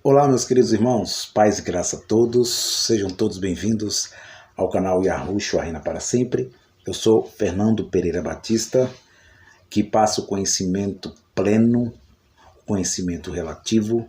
Olá, meus queridos irmãos, paz e graça a todos, sejam todos bem-vindos ao canal Yahushua Reina para Sempre. Eu sou Fernando Pereira Batista, que passa o conhecimento pleno, conhecimento relativo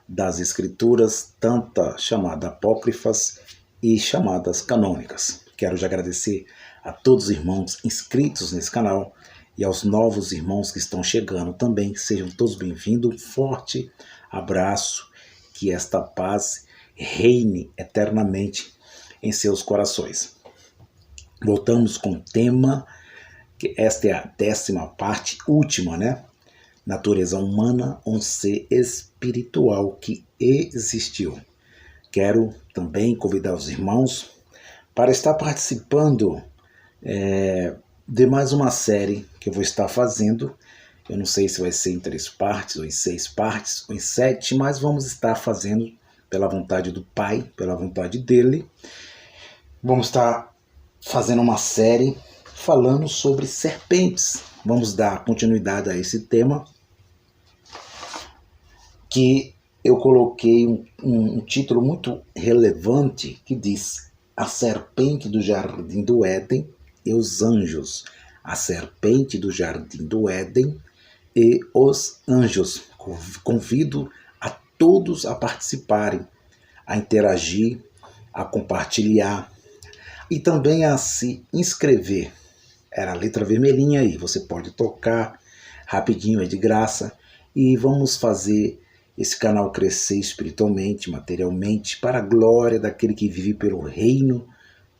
das Escrituras, tanto chamadas apócrifas e chamadas canônicas. Quero já agradecer a todos os irmãos inscritos nesse canal e aos novos irmãos que estão chegando também. Sejam todos bem-vindos, forte abraço. Que esta paz reine eternamente em seus corações. Voltamos com o tema, que esta é a 10ª parte, última, né? Natureza humana, um ser espiritual que existiu. Quero também convidar os irmãos para estar participando de mais uma série que eu vou estar fazendo. Eu não sei se vai ser em 3 partes, ou em 6 partes, ou em 7, mas vamos estar fazendo pela vontade do Pai, pela vontade dele. Vamos estar fazendo uma série falando sobre serpentes. Vamos dar continuidade a esse tema, que eu coloquei um título muito relevante, que diz: A serpente do jardim do Éden e os anjos. A serpente do jardim do Éden e os anjos. Convido a todos a participarem, a interagir, a compartilhar e também a se inscrever. Era a letra vermelhinha aí, você pode tocar rapidinho, é de graça, e vamos fazer esse canal crescer espiritualmente, materialmente, para a glória daquele que vive pelo reino,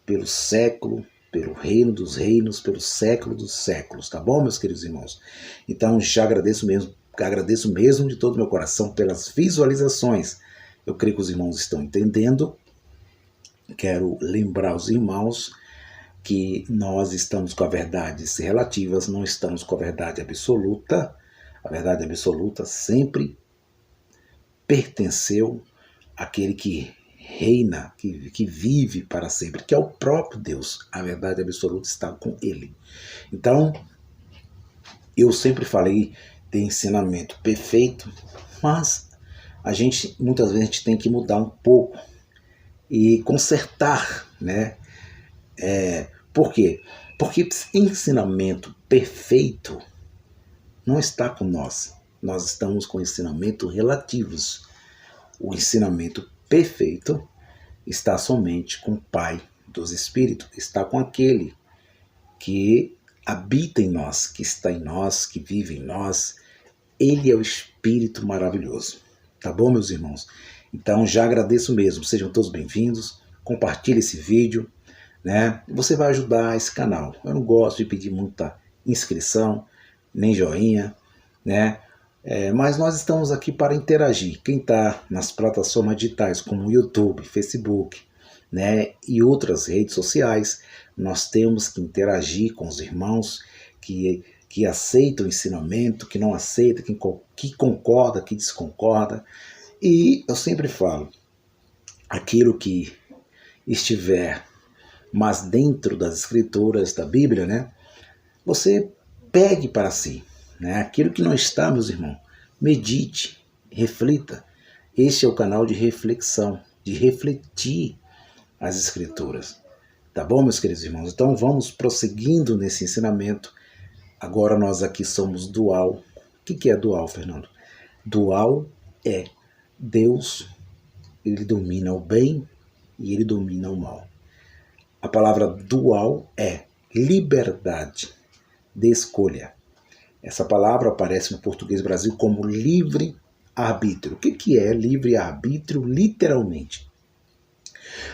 pelo século, pelo reino dos reinos, pelo século dos séculos, tá bom, meus queridos irmãos? Então, já agradeço mesmo de todo o meu coração pelas visualizações. Eu creio que os irmãos estão entendendo. Quero lembrar os irmãos que nós estamos com a verdades relativas, não estamos com a verdade absoluta. A verdade absoluta sempre pertenceu àquele que reina, que vive para sempre, que é o próprio Deus. A verdade absoluta está com ele. Então, eu sempre falei de ensinamento perfeito, mas muitas vezes a gente tem que mudar um pouco e consertar, né? Por quê? Porque ensinamento perfeito não está com nós. Nós estamos com ensinamentos relativos. O ensinamento perfeito está somente com o Pai dos Espíritos, está com aquele que habita em nós, que está em nós, que vive em nós. Ele é o Espírito maravilhoso. Tá bom, meus irmãos? Então, já agradeço mesmo. Sejam todos bem-vindos. Compartilhe esse vídeo, né? Você vai ajudar esse canal. Eu não gosto de pedir muita inscrição, nem joinha, né? Mas nós estamos aqui para interagir. Quem está nas plataformas digitais como YouTube, Facebook, né, e outras redes sociais, nós temos que interagir com os irmãos que aceitam o ensinamento, que não aceitam, que concorda, que desconcorda. E eu sempre falo, aquilo que estiver mais dentro das escrituras da Bíblia, né, você pegue para si. Né? Aquilo que não está, meus irmãos, medite, reflita. Este é o canal de reflexão, de refletir as Escrituras. Tá bom, meus queridos irmãos? Então vamos prosseguindo nesse ensinamento. Agora nós aqui somos dual. O que é dual, Fernando? Dual é Deus, ele domina o bem e ele domina o mal. A palavra dual é liberdade de escolha. Essa palavra aparece no português Brasil como livre-arbítrio. O que é livre-arbítrio literalmente?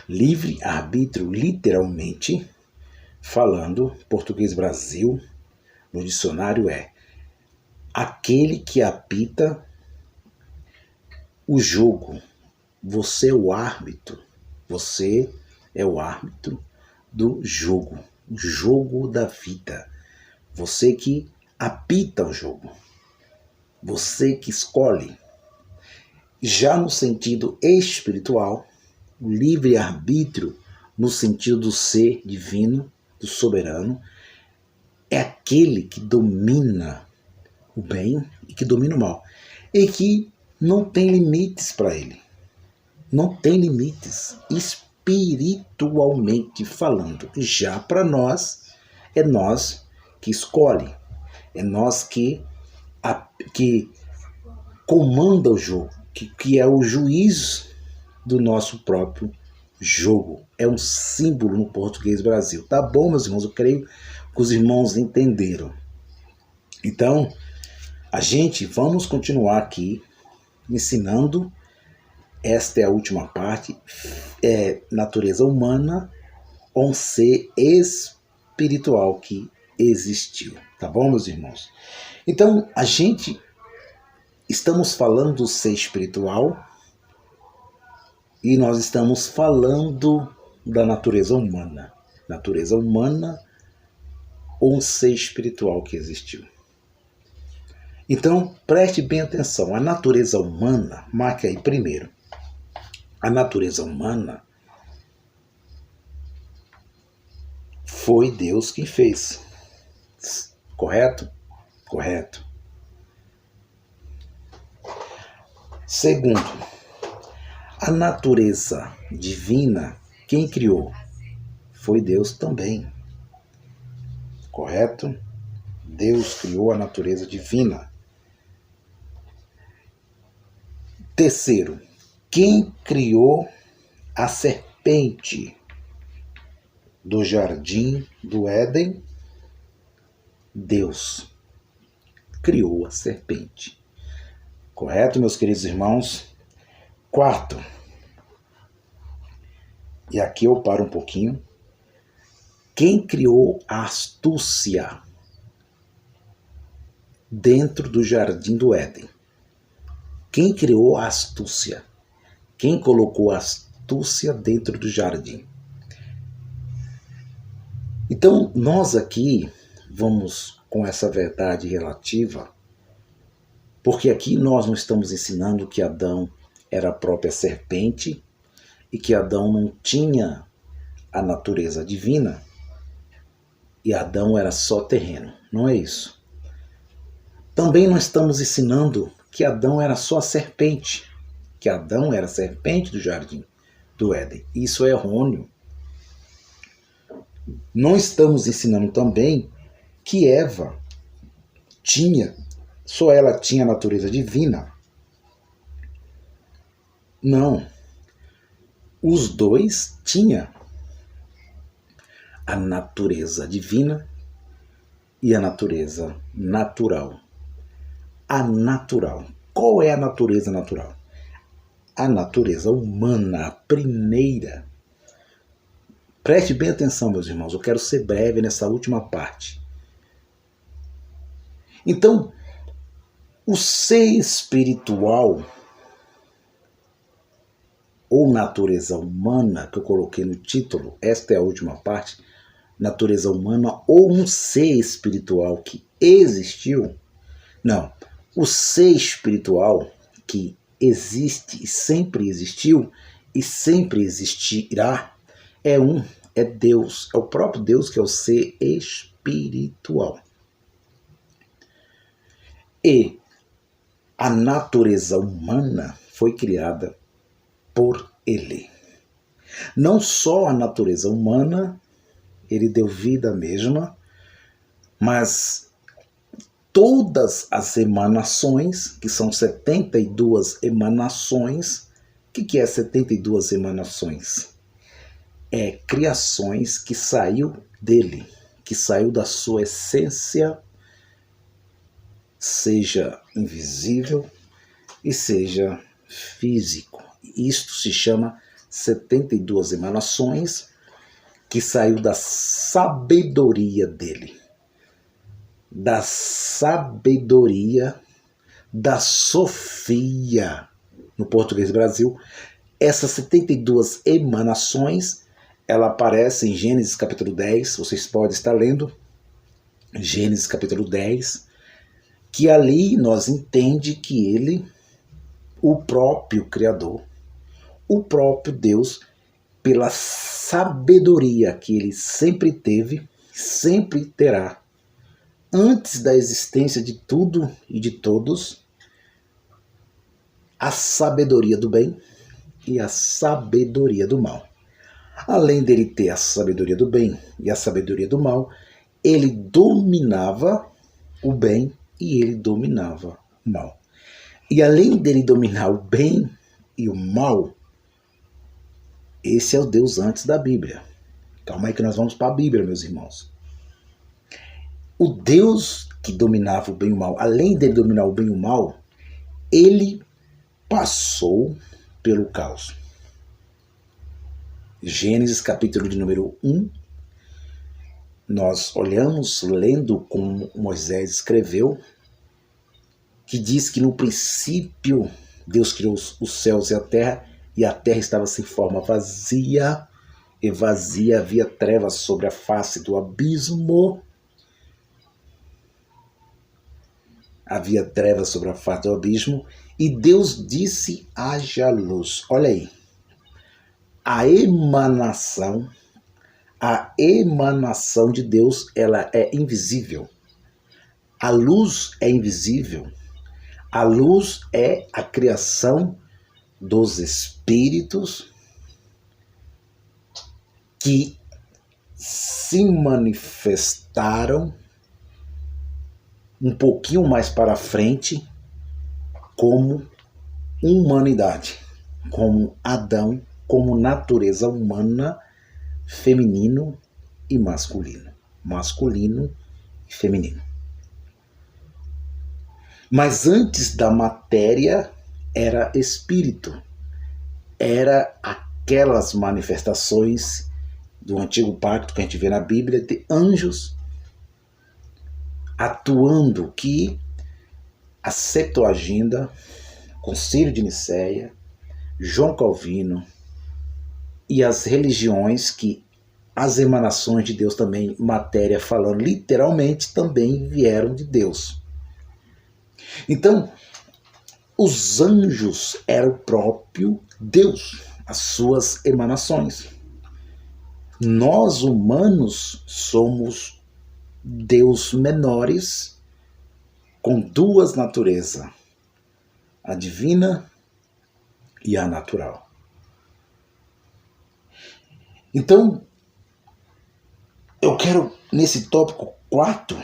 Livre-arbítrio literalmente, falando, português Brasil, no dicionário é aquele que apita o jogo. Você é o árbitro. Você é o árbitro do jogo. O jogo da vida. Você que apita o jogo. Você que escolhe. Já no sentido espiritual, o livre-arbítrio, no sentido do ser divino, do soberano, é aquele que domina o bem e que domina o mal. E que não tem limites para ele. não tem limites, espiritualmente falando. Já para nós, é nós que escolhe, é nós que comanda o jogo, que é o juiz do nosso próprio jogo. É um símbolo no português Brasil. Tá bom, meus irmãos? Eu creio que os irmãos entenderam. Então, vamos continuar aqui ensinando. Esta é a última parte. Natureza humana ou um ser espiritual que existiu. Tá bom, meus irmãos? Então, estamos falando do ser espiritual e nós estamos falando da natureza humana. Natureza humana ou um ser espiritual que existiu. Então, preste bem atenção. A natureza humana, marque aí primeiro. A natureza humana foi Deus quem fez. Correto? Correto. Segundo, a natureza divina, quem criou? Foi Deus também. Correto? Deus criou a natureza divina. Terceiro, quem criou a serpente do jardim do Éden? Deus criou a serpente. Correto, meus queridos irmãos? Quarto, e aqui eu paro um pouquinho. Quem criou a astúcia dentro do jardim do Éden? Quem criou a astúcia? Quem colocou a astúcia dentro do jardim? Então, nós aqui vamos com essa verdade relativa, porque aqui nós não estamos ensinando que Adão era a própria serpente e que Adão não tinha a natureza divina e Adão era só terreno. Não é isso. Também não estamos ensinando que Adão era só a serpente, que Adão era a serpente do jardim do Éden. Isso é errôneo. Não estamos ensinando também que Eva só ela tinha a natureza divina. Não. Os dois tinham a natureza divina e a natureza natural. A natural. Qual é a natureza natural? A natureza humana, a primeira. Preste bem atenção, meus irmãos, eu quero ser breve nessa última parte. Então, o ser espiritual ou natureza humana, que eu coloquei no título, esta é a última parte, natureza humana ou um ser espiritual que existiu. Não, o ser espiritual que existe e sempre existiu e sempre existirá é Deus, é o próprio Deus que é o ser espiritual. E a natureza humana foi criada por Ele. Não só a natureza humana, Ele deu vida mesma, mas todas as emanações, que são 72 emanações. O que é 72 emanações? É criações que saiu dele, que saiu da sua essência, seja invisível e seja físico. Isto se chama 72 emanações, que saiu da sabedoria dele. Da sabedoria, da Sofia, no português Brasil. Essas 72 emanações, ela aparece em Gênesis capítulo 10, vocês podem estar lendo, Gênesis capítulo 10, que ali nós entendemos que ele, o próprio Criador, o próprio Deus, pela sabedoria que ele sempre teve, sempre terá, antes da existência de tudo e de todos, a sabedoria do bem, e a sabedoria do mal. Além dele ter a sabedoria do bem e a sabedoria do mal, ele dominava o bem e ele dominava o mal. E além dele dominar o bem e o mal, esse é o Deus antes da Bíblia. Calma aí que nós vamos para a Bíblia, meus irmãos. O Deus que dominava o bem e o mal, além dele dominar o bem e o mal, ele passou pelo caos. Gênesis capítulo de número 1, nós olhamos, lendo como Moisés escreveu, que diz que no princípio Deus criou os céus e a terra estava sem forma, vazia, e vazia havia trevas sobre a face do abismo. Havia trevas sobre a face do abismo, e Deus disse: haja luz. Olha aí, a emanação de Deus, ela é invisível. A luz é invisível. A luz é a criação dos espíritos que se manifestaram um pouquinho mais para frente como humanidade, como Adão, como natureza humana, feminino e masculino. Masculino e feminino. Mas antes da matéria era espírito. Era aquelas manifestações do antigo pacto que a gente vê na Bíblia de anjos atuando, que a Septuaginta, Concílio de Nicéia, João Calvino e as religiões que as emanações de Deus também, matéria falando literalmente, também vieram de Deus. Então, os anjos eram o próprio Deus, as suas emanações. Nós, humanos, somos Deus menores com duas naturezas, a divina e a natural. Então, eu quero, nesse tópico 4,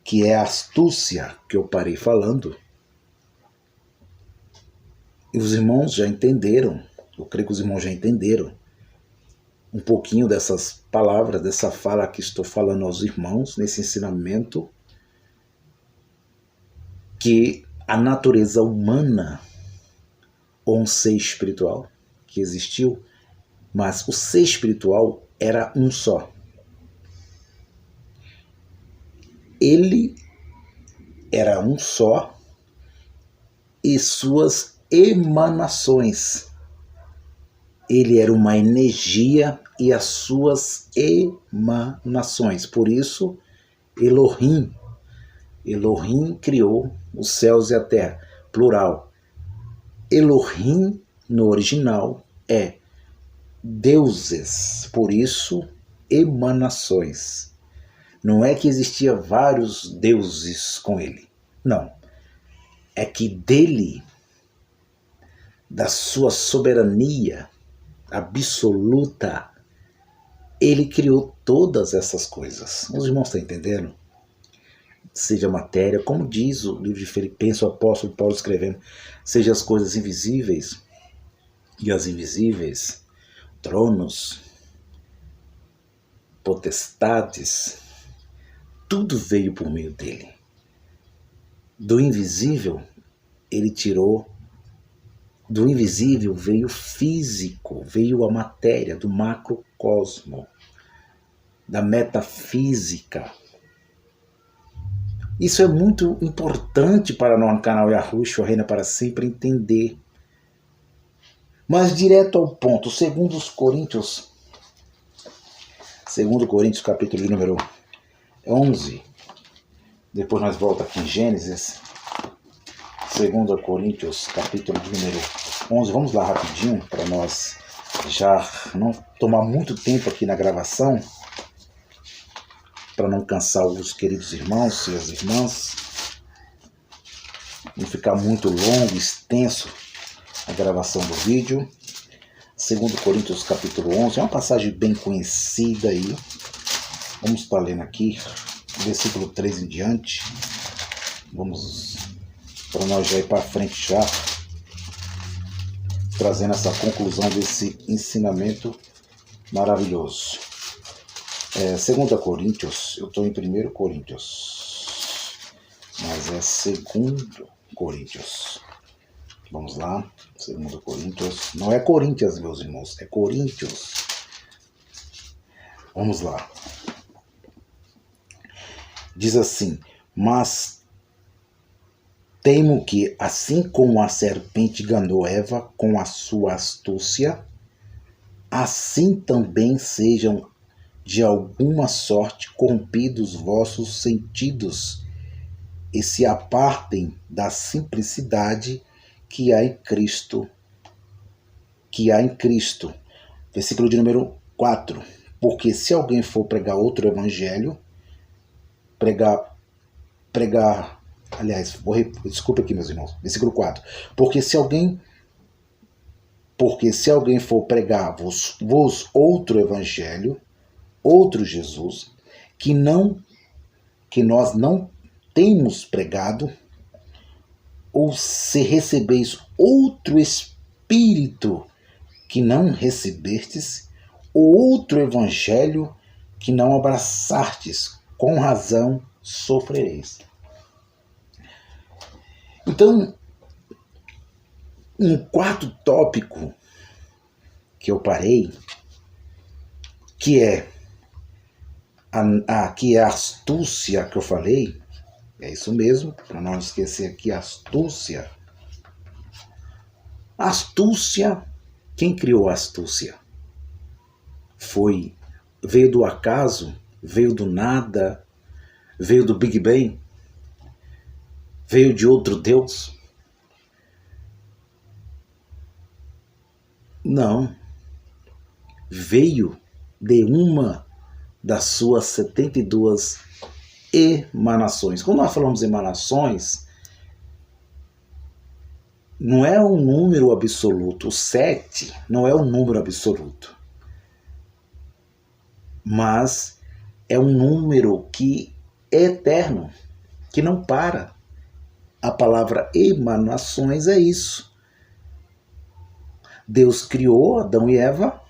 que é a astúcia que eu parei falando, e os irmãos já entenderam, eu creio que os irmãos já entenderam um pouquinho dessas palavras, dessa fala que estou falando aos irmãos, nesse ensinamento, que a natureza humana, ou um ser espiritual que existiu, mas o ser espiritual era um só. Ele era um só e suas emanações. Ele era uma energia e as suas emanações. Por isso, Elohim criou os céus e a terra. Plural. Elohim, no original, é deuses. Por isso, emanações. Não é que existia vários deuses com ele. Não. É que dele, da sua soberania absoluta, ele criou todas essas coisas. Os irmãos estão entendendo? Seja matéria, como diz o livro de Filipenses, o apóstolo Paulo escrevendo, seja as coisas invisíveis e as invisíveis, tronos, potestades, tudo veio por meio dele. Do invisível, ele tirou. Do invisível veio o físico, veio a matéria, do macrocosmo, da metafísica. Isso é muito importante para nós no canal Yahushua Reina para Sempre entender. Mas direto ao ponto, 2 Coríntios capítulo de número 11, depois nós voltamos aqui em Gênesis, 2 Coríntios capítulo de número 11, vamos lá rapidinho, para nós já não tomar muito tempo aqui na gravação, para não cansar os queridos irmãos e as irmãs, não ficar muito longo, extenso a gravação do vídeo. 2 Coríntios capítulo 11, é uma passagem bem conhecida aí. Vamos estar lendo aqui, versículo 3 em diante. Vamos, para nós já ir para frente já, trazendo essa conclusão desse ensinamento maravilhoso. 2 Coríntios, eu estou em 1 Coríntios, mas é 2 Coríntios. Vamos lá, 2 Coríntios, não é Coríntios, meus irmãos, é Coríntios. Vamos lá. Diz assim: mas temo que, assim como a serpente enganou Eva com a sua astúcia, assim também sejam de alguma sorte corrompidos vossos sentidos e se apartem da simplicidade que há em Cristo. Versículo de número 4. Porque se alguém for pregar outro evangelho, desculpa aqui, meus irmãos, versículo 4. Porque se alguém for pregar-vos outro evangelho, outro Jesus, que nós não temos pregado, ou se recebeis outro Espírito que não recebestes, ou outro Evangelho que não abraçastes, com razão sofrereis. Então, um quarto tópico que eu parei, que é a astúcia que eu falei, é isso mesmo, para não esquecer aqui, astúcia. Astúcia, quem criou a astúcia? Veio do acaso? Veio do nada? Veio do Big Bang? Veio de outro Deus? Não. Veio de uma das suas 72 emanações. Quando nós falamos emanações, não é um número absoluto. O 7 não é um número absoluto. Mas é um número que é eterno, que não para. A palavra emanações é isso. Deus criou Adão e Eva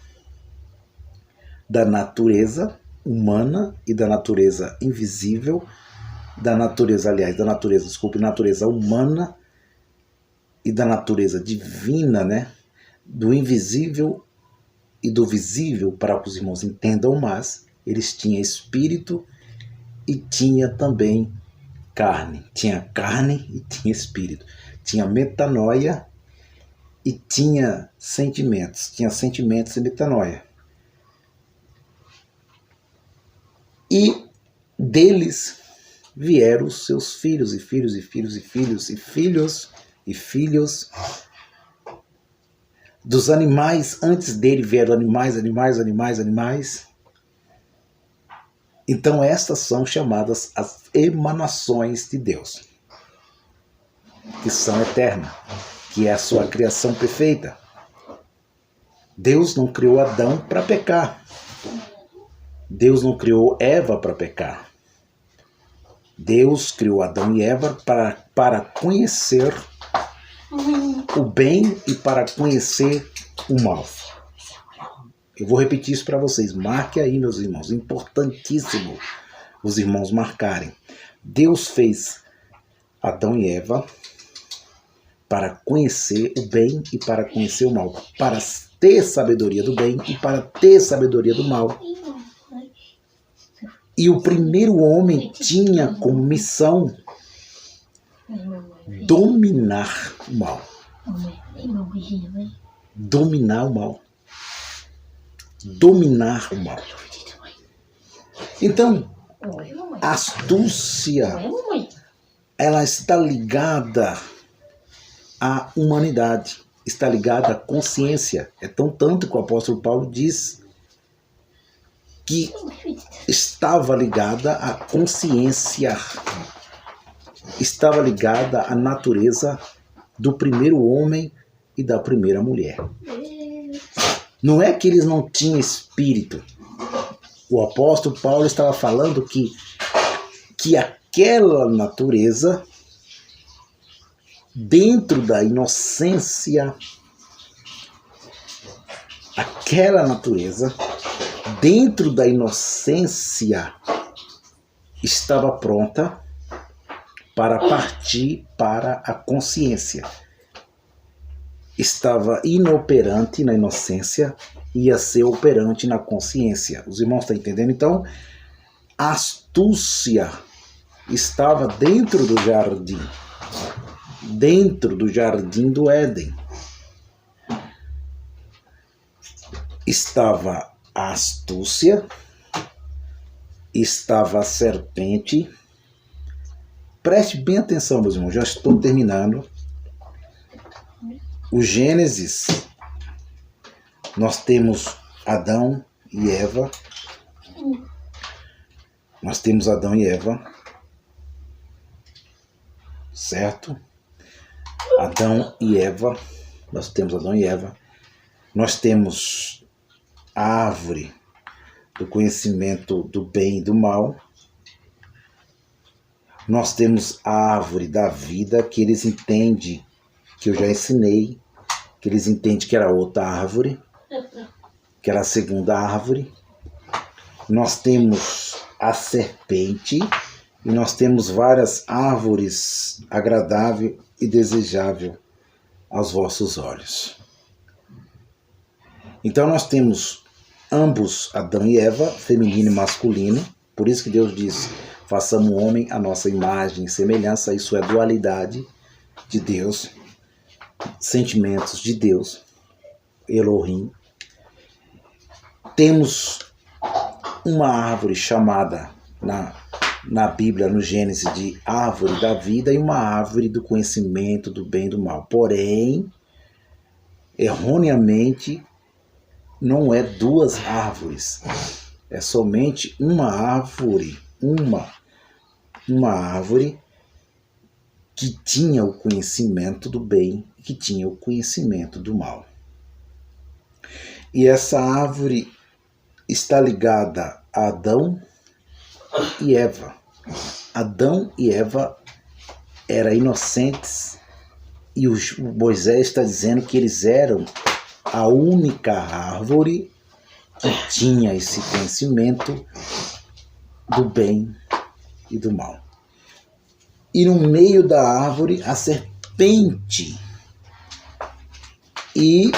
da natureza humana e da natureza invisível, natureza humana e da natureza divina, né? Do invisível e do visível, para que os irmãos entendam mais. Eles tinham espírito e tinha também carne. Tinha carne e tinha espírito. Tinha metanoia e tinha sentimentos. Tinha sentimentos e metanoia. E deles vieram os seus filhos e filhos e filhos e filhos e filhos e filhos. Dos animais, antes dele vieram animais. Então estas são chamadas as emanações de Deus, que são eternas, que é a sua criação perfeita. Deus não criou Adão para pecar. Deus não criou Eva para pecar. Deus criou Adão e Eva para conhecer o bem e para conhecer o mal. Eu vou repetir isso para vocês. Marque aí, meus irmãos. Importantíssimo os irmãos marcarem. Deus fez Adão e Eva para conhecer o bem e para conhecer o mal. Para ter sabedoria do bem e para ter sabedoria do mal. E o primeiro homem tinha como missão dominar o mal. Dominar o mal. Dominar o mal. Então, a astúcia, ela está ligada à humanidade, está ligada à consciência. É tanto que o apóstolo Paulo diz que estava ligada à consciência, estava ligada à natureza do primeiro homem e da primeira mulher. Não é que eles não tinham espírito. O apóstolo Paulo estava falando que aquela natureza, dentro da inocência, estava pronta para partir para a consciência. Estava inoperante na inocência, ia ser operante na consciência. Os irmãos estão entendendo? Então, a astúcia estava dentro do jardim do Éden. Estava a astúcia, estava a serpente. Preste bem atenção, meus irmãos, já estou terminando. O Gênesis, nós temos Adão e Eva. Certo? Adão e Eva. Nós temos Adão e Eva. Nós temos a árvore do conhecimento do bem e do mal. Nós temos a árvore da vida, que eles entendem, que eu já ensinei, que eles entendem que era outra árvore, que era a segunda árvore. Nós temos a serpente e nós temos várias árvores agradável e desejável aos vossos olhos. Então nós temos ambos, Adão e Eva, feminino e masculino. Por isso que Deus diz: façamos o homem à nossa imagem e semelhança. Isso é dualidade de Deus, sentimentos de Deus, Elohim. Temos uma árvore chamada na Bíblia, no Gênesis, de árvore da vida, e uma árvore do conhecimento do bem e do mal. Porém, erroneamente, não é duas árvores, é somente uma árvore, uma árvore que tinha o conhecimento do bem e que tinha o conhecimento do mal. E essa árvore está ligada a Adão e Eva. Adão e Eva eram inocentes e o Moisés está dizendo que eles eram a única árvore que tinha esse conhecimento do bem e do mal. E no meio da árvore a serpente e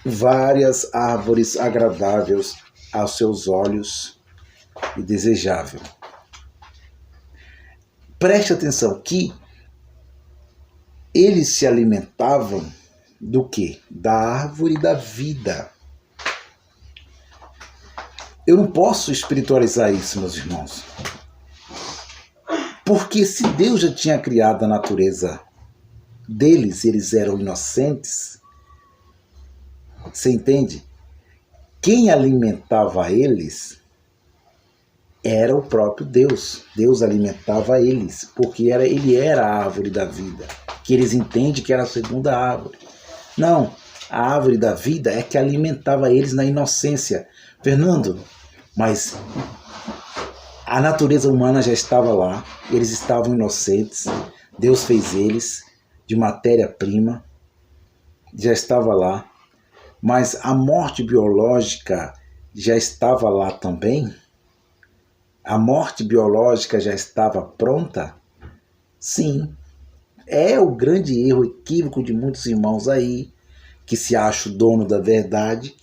várias árvores agradáveis aos seus olhos e desejável. Preste atenção que eles se alimentavam do quê? Da árvore da vida. Eu não posso espiritualizar isso, meus irmãos. Porque se Deus já tinha criado a natureza deles, eles eram inocentes, você entende? Quem alimentava eles era o próprio Deus. Deus alimentava eles, porque ele era a árvore da vida, que eles entendem que era a segunda árvore. Não, a árvore da vida é que alimentava eles na inocência. Fernando, mas a natureza humana já estava lá, eles estavam inocentes, Deus fez eles de matéria-prima, já estava lá, mas a morte biológica já estava lá também? A morte biológica já estava pronta? Sim. É o grande erro, equívoco de muitos irmãos aí, que se acha o dono da verdade,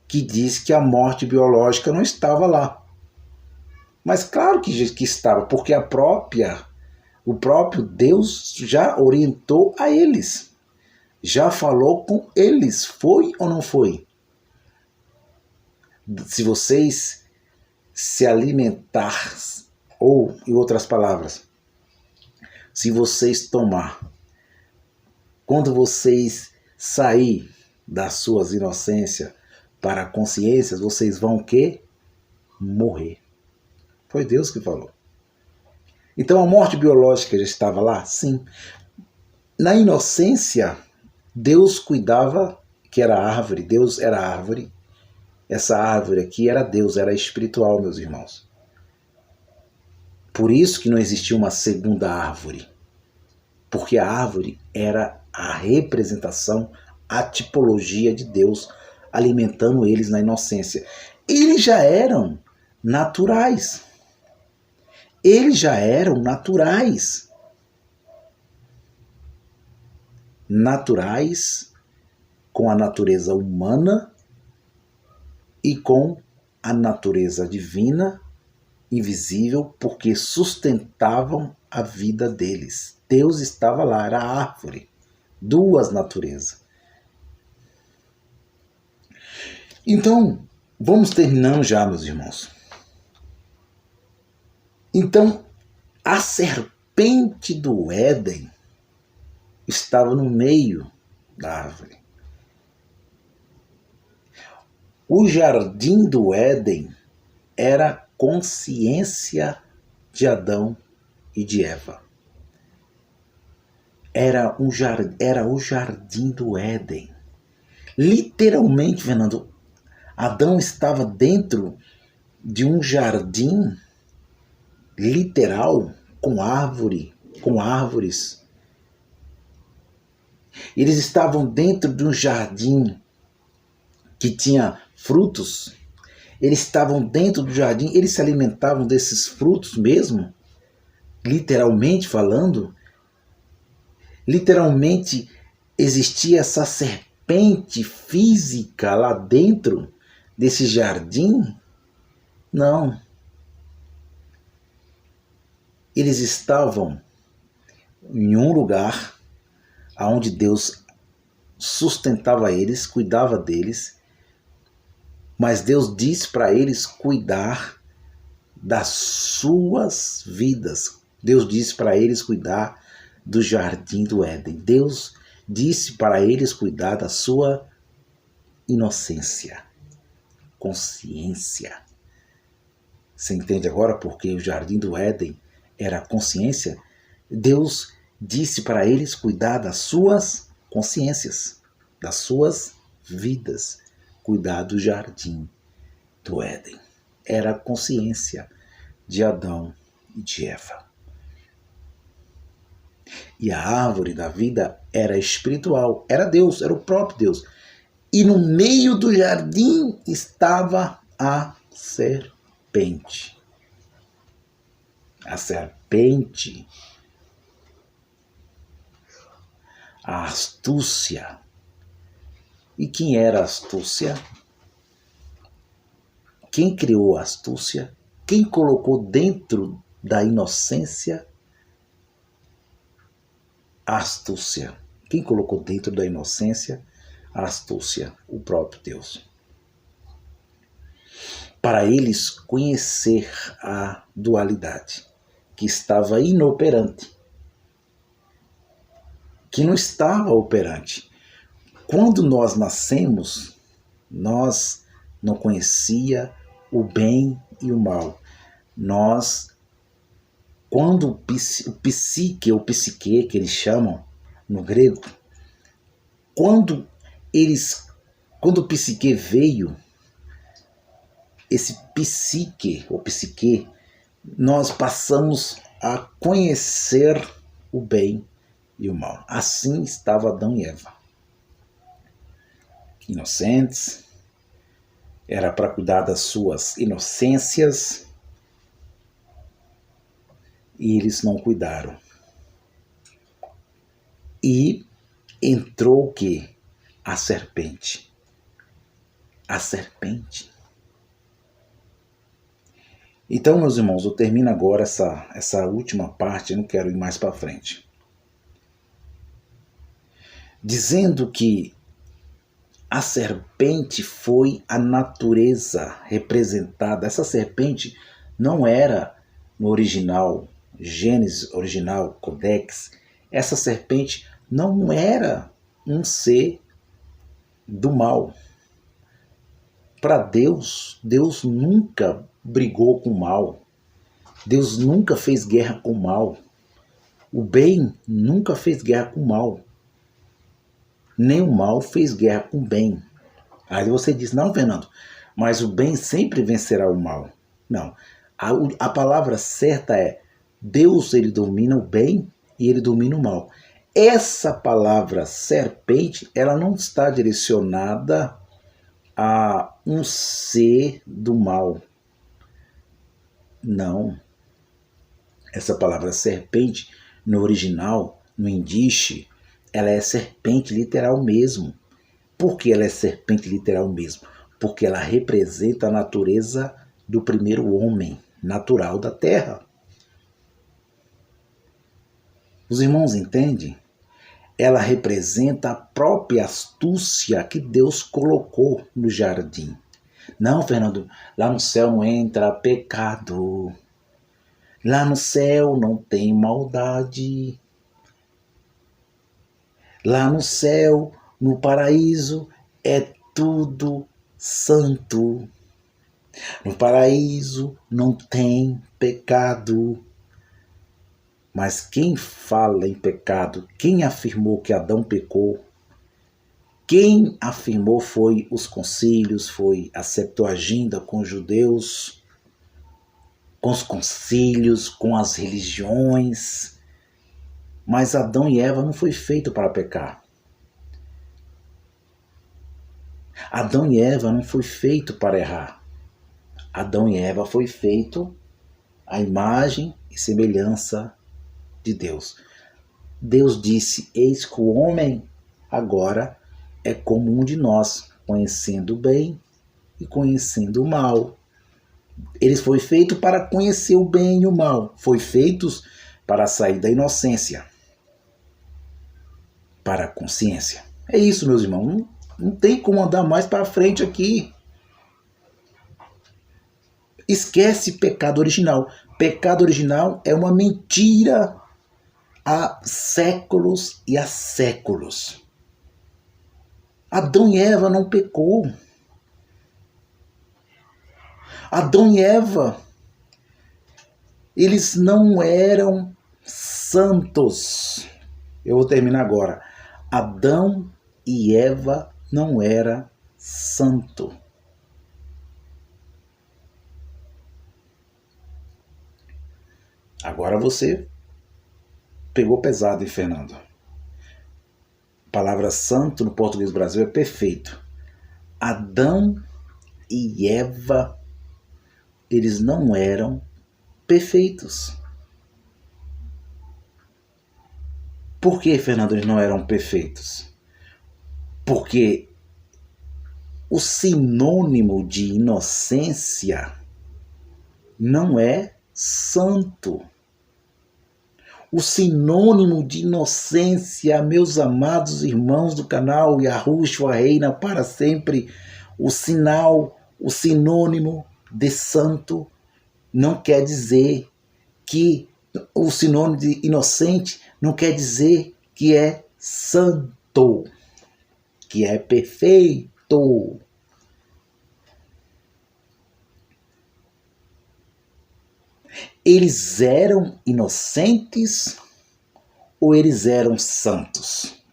que diz que a morte biológica não estava lá. Mas claro que estava, porque o próprio Deus já orientou a eles, já falou com eles, foi ou não foi? Se vocês se alimentar, ou em outras palavras, se vocês tomar, quando vocês sair das suas inocências para a consciência, vocês vão o quê? Morrer. Foi Deus que falou. Então a morte biológica já estava lá? Sim. Na inocência, Deus cuidava que era árvore, Deus era árvore. Essa árvore aqui era Deus, era espiritual, meus irmãos. Por isso que não existia uma segunda árvore. Porque a árvore era a representação, a tipologia de Deus, alimentando eles na inocência. Eles já eram naturais. Eles já eram naturais. Naturais com a natureza humana e com a natureza divina, invisível, porque sustentavam a vida deles. Deus estava lá, era a árvore, duas naturezas. Então, vamos terminando já, meus irmãos. Então, a serpente do Éden estava no meio da árvore. O jardim do Éden era a consciência de Adão e de Eva. Era o jardim do Éden. Literalmente, Fernando, Adão estava dentro de um jardim literal com árvores. Eles estavam dentro de um jardim que tinha frutos. Eles estavam dentro do jardim, eles se alimentavam desses frutos mesmo, literalmente falando. Literalmente existia essa serpente física lá dentro desse jardim? Não. Eles estavam em um lugar onde Deus sustentava eles, cuidava deles, mas Deus disse para eles cuidar das suas vidas. Deus disse para eles cuidar do jardim do Éden. Deus disse para eles cuidar da sua inocência, consciência. Você entende agora porque o jardim do Éden era a consciência? Deus disse para eles cuidar das suas consciências, das suas vidas, cuidar do jardim do Éden. Era a consciência de Adão e de Eva. E a árvore da vida era espiritual, era Deus, era o próprio Deus. E no meio do jardim estava a serpente. A serpente, a astúcia. E quem era a astúcia? Quem criou a astúcia? Quem colocou dentro da inocência a astúcia? Quem colocou dentro da inocência a astúcia? O próprio Deus. Para eles conhecer a dualidade, que estava inoperante, que não estava operante. Quando nós nascemos, nós não conhecia o bem e o mal. Quando o psique, ou psique, que eles chamam no grego, quando o psique veio, esse psique, ou psique, nós passamos a conhecer o bem e o mal. Assim estava Adão e Eva. Inocentes, era para cuidar das suas inocências, e eles não cuidaram. E entrou o quê? A serpente. A serpente. Então, meus irmãos, eu termino agora essa última parte, eu não quero ir mais para frente. Dizendo que a serpente foi a natureza representada. Essa serpente não era no original, Gênesis original, Codex. Essa serpente não era um ser do mal. Para Deus, Deus nunca brigou com o mal. Deus nunca fez guerra com o mal. O bem nunca fez guerra com o mal. Nem o mal fez guerra com o bem. Aí você diz, não, Fernando, mas o bem sempre vencerá o mal. Não. A palavra certa é, Deus, ele domina o bem e ele domina o mal. Essa palavra serpente, ela não está direcionada a um ser do mal. Não. Essa palavra serpente, no original, no indiche, ela é serpente literal mesmo. Por que ela é serpente literal mesmo? Porque ela representa a natureza do primeiro homem natural da terra. Os irmãos entendem? Ela representa a própria astúcia que Deus colocou no jardim. Não, Fernando, lá no céu não entra pecado. Lá no céu não tem maldade. Lá no céu, no paraíso, é tudo santo. No paraíso não tem pecado. Mas quem fala em pecado, quem afirmou que Adão pecou, quem afirmou foi os concílios, foi a Septuaginta com os judeus, com os concílios, com as religiões. Mas Adão e Eva não foi feito para pecar. Adão e Eva não foi feito para errar. Adão e Eva foi feito à imagem e semelhança de Deus. Deus disse, eis que o homem agora é como um de nós, conhecendo o bem e conhecendo o mal. Ele foi feito para conhecer o bem e o mal. Foi feito para sair da inocência para a consciência. É isso, meus irmãos. Não tem como andar mais para frente aqui. Esquece pecado original. Pecado original é uma mentira há séculos e há séculos. Adão e Eva não pecou. Adão e Eva, eles não eram santos. Eu vou terminar agora. Adão e Eva não eram santos. Agora você pegou pesado, hein, Fernando? A palavra santo no português do Brasil é perfeito. Adão e Eva, eles não eram perfeitos. Por que, Fernando, eles não eram perfeitos? Porque o sinônimo de inocência não é santo. O sinônimo de inocência, meus amados irmãos do canal Yahushua reina para sempre, o sinônimo de santo não quer dizer que o sinônimo de inocente não quer dizer que é santo, que é perfeito. Eles eram inocentes ou eles eram santos?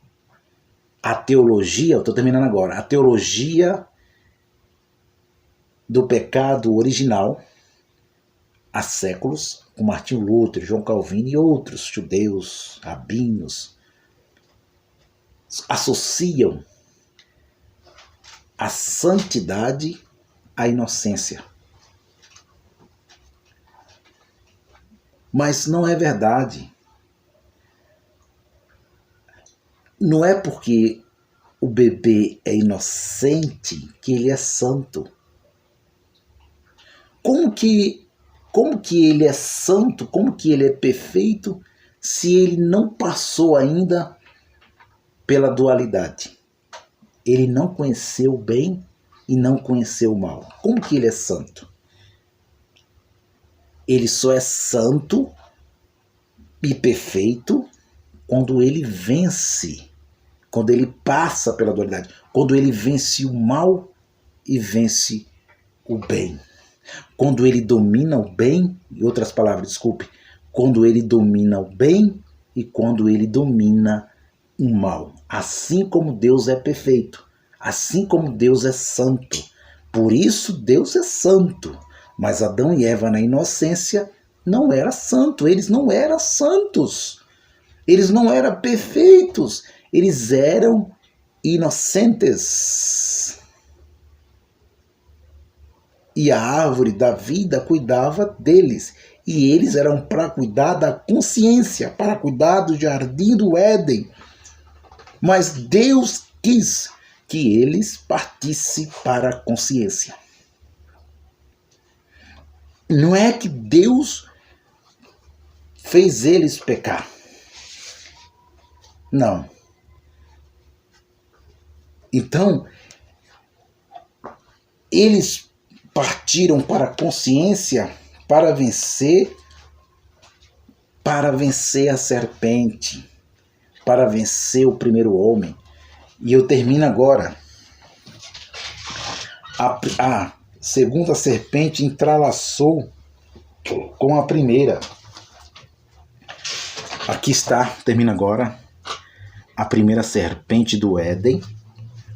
A teologia, eu estou terminando agora, a teologia do pecado original, há séculos, com Martinho Lutero, João Calvino e outros judeus, rabinos, associam a santidade à inocência. Mas não é verdade. Não é porque o bebê é inocente que ele é santo. Como que ele é santo, como que ele é perfeito, se ele não passou ainda pela dualidade? Ele não conheceu o bem e não conheceu o mal. Como que ele é santo? Ele só é santo e perfeito quando ele vence, quando ele passa pela dualidade, quando ele vence o mal e vence o bem. Quando ele domina o bem, em outras palavras, desculpe, quando ele domina o bem e quando ele domina o mal. Assim como Deus é perfeito, assim como Deus é santo. Por isso Deus é santo. Mas Adão e Eva, na inocência, não eram santos. Eles não eram santos. Eles não eram perfeitos. Eles eram inocentes. E a árvore da vida cuidava deles. E eles eram para cuidar da consciência, para cuidar do jardim do Éden. Mas Deus quis que eles partissem para a consciência. Não é que Deus fez eles pecar. Não. Então, eles partiram para a consciência para vencer a serpente, para vencer o primeiro homem. E eu termino agora. A segunda serpente entrelaçou com a primeira. Aqui está, termina agora. A primeira serpente do Éden.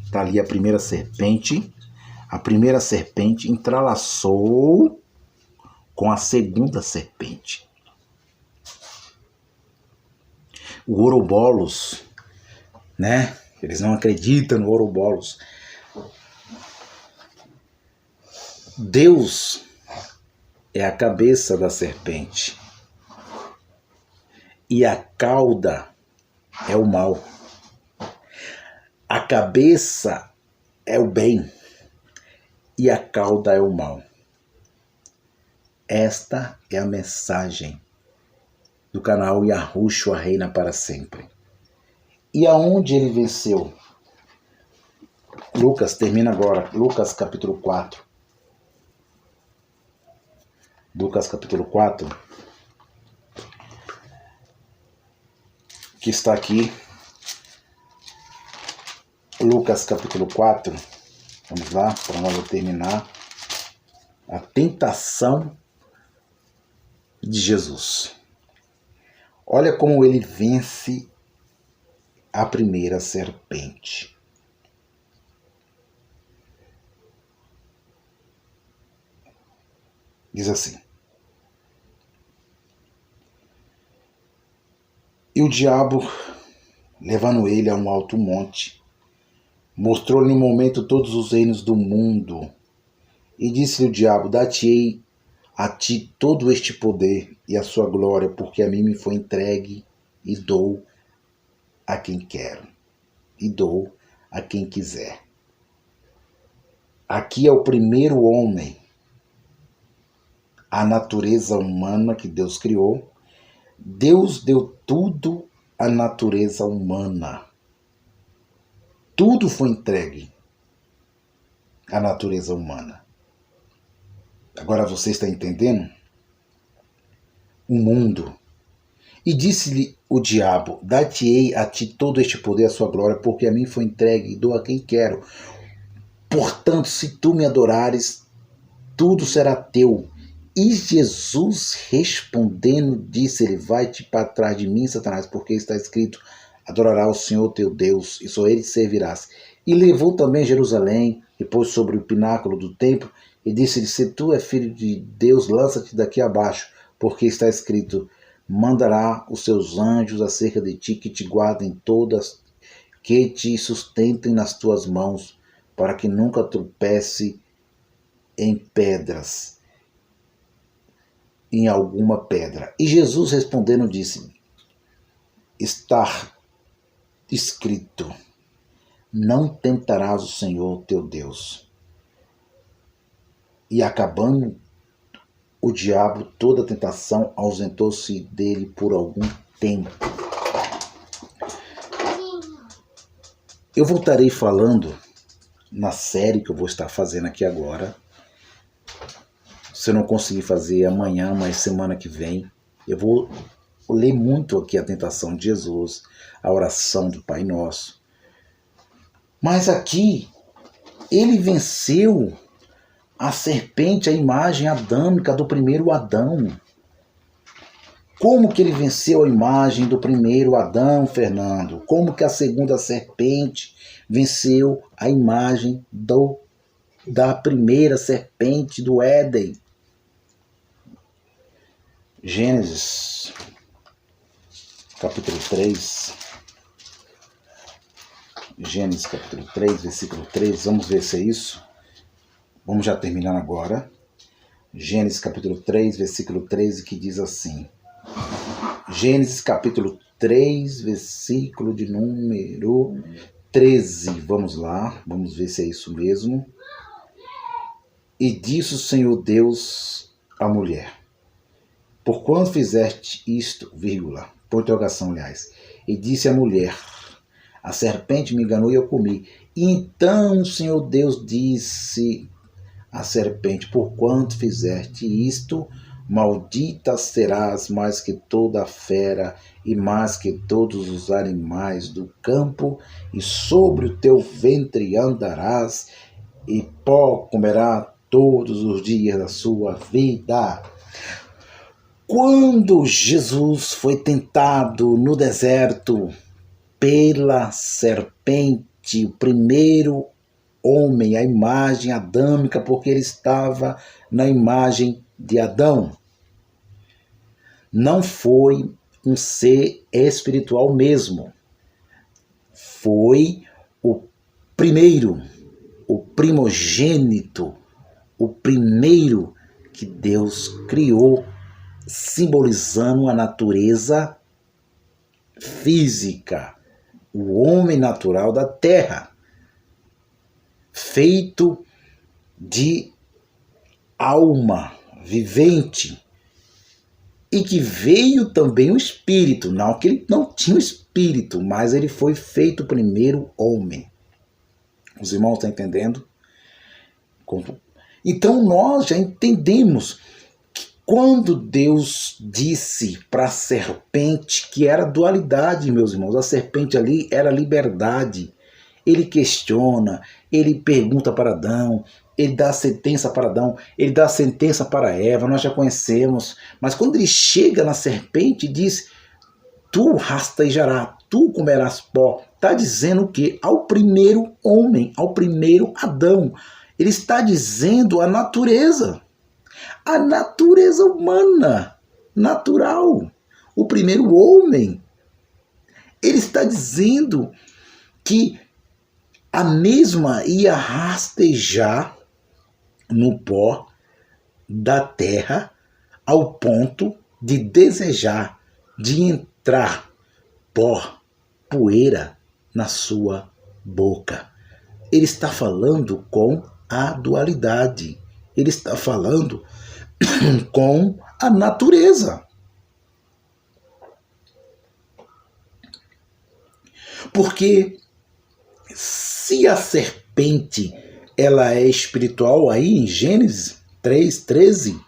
Está ali a primeira serpente. A primeira serpente entrelaçou com a segunda serpente. O Ouroboros, né? Eles não acreditam no Ouroboros. Deus é a cabeça da serpente e a cauda é o mal. A cabeça é o bem e a cauda é o mal. Esta é a mensagem do canal Yahushua Reina para Sempre. E aonde ele venceu? Lucas, termina agora. Lucas capítulo 4. Lucas capítulo 4. Que está aqui. Lucas capítulo 4. Vamos lá, para nós terminar. A tentação de Jesus. Olha como ele vence a primeira serpente. Diz assim: e o diabo, levando ele a um alto monte, mostrou-lhe no momento todos os reinos do mundo, e disse-lhe o diabo: dar-te-ei a ti todo este poder e a sua glória, porque a mim me foi entregue, e dou a quem quero, e dou a quem quiser. Aqui é o primeiro homem, a natureza humana que Deus criou. Deus deu tudo à natureza humana. Tudo foi entregue à natureza humana. Agora você está entendendo? O mundo. E disse-lhe o diabo: dar-te-ei a ti todo este poder e a sua glória, porque a mim foi entregue e dou a quem quero. Portanto, se tu me adorares, tudo será teu. E Jesus respondendo disse-lhe: vai-te para trás de mim, Satanás, porque está escrito: adorará o Senhor teu Deus, e só ele servirás. E levou também Jerusalém, e pôs sobre o pináculo do templo, e disse-lhe: se tu és filho de Deus, lança-te daqui abaixo, porque está escrito: mandará os seus anjos acerca de ti, que te guardem todas, que te sustentem nas tuas mãos, para que nunca tropece em pedras, em alguma pedra. E Jesus respondendo disse: está escrito: não tentarás o Senhor teu Deus. E acabando o diabo toda a tentação, ausentou-se dele por algum tempo. Eu voltarei falando na série que eu vou estar fazendo aqui agora. Se eu não conseguir fazer amanhã, mas semana que vem, eu vou ler muito aqui a tentação de Jesus, a oração do Pai Nosso. Mas aqui, ele venceu a serpente, a imagem adâmica do primeiro Adão. Como que ele venceu a imagem do primeiro Adão, Fernando? Como que a segunda serpente venceu a imagem da primeira serpente do Éden? Gênesis, capítulo 3. Gênesis, capítulo 3, versículo 3. Vamos ver se é isso. Vamos já terminando agora. Gênesis, capítulo 3, versículo 13, que diz assim. Gênesis, capítulo 3, versículo de número 13. Vamos lá, vamos ver se é isso mesmo. E disse o Senhor Deus à mulher: porquanto fizeste isto, vírgula, por interrogação, aliás. E disse a mulher: a serpente me enganou e eu comi. E então o Senhor Deus disse à serpente: porquanto fizeste isto, maldita serás mais que toda a fera e mais que todos os animais do campo, e sobre o teu ventre andarás, e pó comerá todos os dias da sua vida. Quando Jesus foi tentado no deserto pela serpente, o primeiro homem, a imagem adâmica, porque ele estava na imagem de Adão, não foi um ser espiritual mesmo. Foi o primeiro, o primogênito, o primeiro que Deus criou, simbolizando a natureza física, o homem natural da terra, feito de alma vivente, e que veio também o espírito, não que ele não tinha o espírito, mas ele foi feito o primeiro homem. Os irmãos estão entendendo? Então nós já entendemos que quando Deus disse para a serpente, que era dualidade, meus irmãos, a serpente ali era liberdade. Ele questiona, ele pergunta para Adão, ele dá a sentença para Adão, ele dá a sentença para Eva, nós já conhecemos. Mas quando ele chega na serpente e diz: tu rastejarás, tu comerás pó, está dizendo o quê? Ao primeiro homem, ao primeiro Adão. Ele está dizendo a natureza humana, natural, o primeiro homem. Ele está dizendo que a mesma ia rastejar no pó da terra ao ponto de desejar, de entrar pó, poeira na sua boca. Ele está falando com a dualidade. Ele está falando com a natureza. Porque se a serpente ela é espiritual, aí em Gênesis 3:13,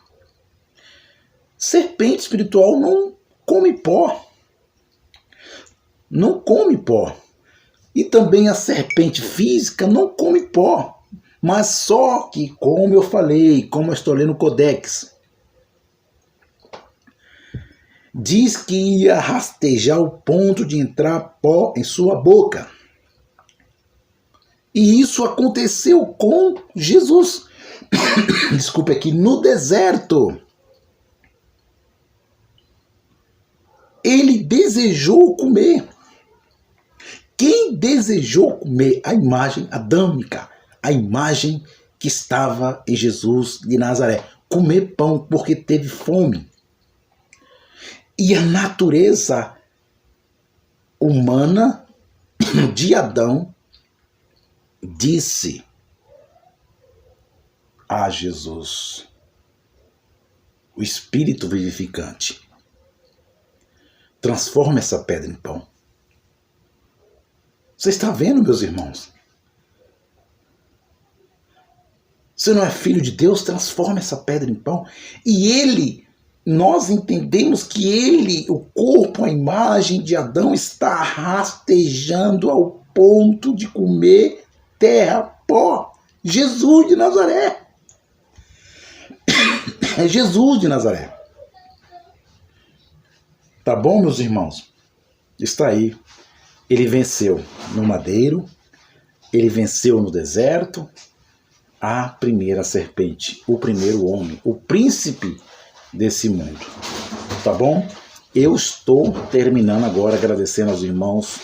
serpente espiritual não come pó. Não come pó. E também a serpente física não come pó. Mas só que, como eu falei, como eu estou lendo o Codex, diz que ia rastejar ao ponto de entrar pó em sua boca. E isso aconteceu com Jesus. Desculpe aqui, no deserto. Ele desejou comer. Quem desejou comer? A imagem adâmica, a imagem que estava em Jesus de Nazaré. Comer pão porque teve fome. E a natureza humana de Adão disse a Jesus, o Espírito vivificante: transforma essa pedra em pão. Você está vendo, meus irmãos? Você não é filho de Deus? Transforma essa pedra em pão. E ele, nós entendemos que ele, o corpo, a imagem de Adão, está rastejando ao ponto de comer terra, pó. Jesus de Nazaré. É Jesus de Nazaré. Tá bom, meus irmãos? Está aí. Ele venceu no madeiro, ele venceu no deserto, a primeira serpente, o primeiro homem, o príncipe desse mundo. Tá bom? Eu estou terminando agora agradecendo aos irmãos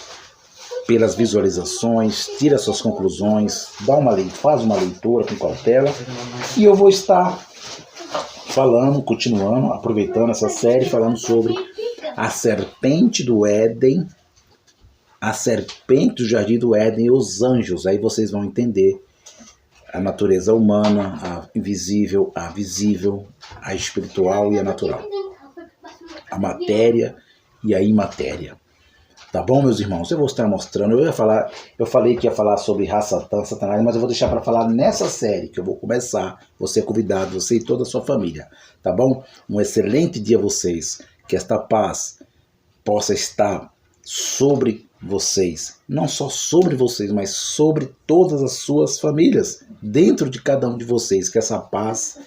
pelas visualizações, tira suas conclusões, faz uma leitura com cautela, e eu vou estar falando, continuando, aproveitando essa série, falando sobre a serpente do Éden, a serpente do jardim do Éden e os anjos. Aí vocês vão entender a natureza humana, a invisível, a visível, a espiritual e a natural, a matéria e a imatéria. Tá bom, meus irmãos? Eu vou estar mostrando. Eu falei que ia falar sobre raça Satanás, mas eu vou deixar para falar nessa série que eu vou começar. Você é convidado, você e toda a sua família. Tá bom? Um excelente dia a vocês. Que esta paz possa estar sobre vocês. Não só sobre vocês, mas sobre todas as suas famílias. Dentro de cada um de vocês. Que essa paz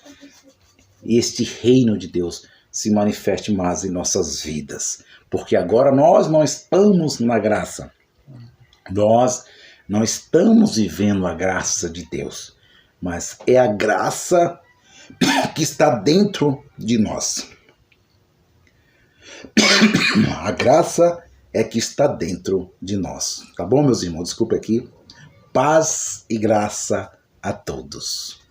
e este reino de Deus se manifeste mais em nossas vidas. Porque agora nós não estamos na graça. Nós não estamos vivendo a graça de Deus. Mas é a graça que está dentro de nós. A graça é que está dentro de nós. Tá bom, meus irmãos? Desculpa aqui. Paz e graça a todos.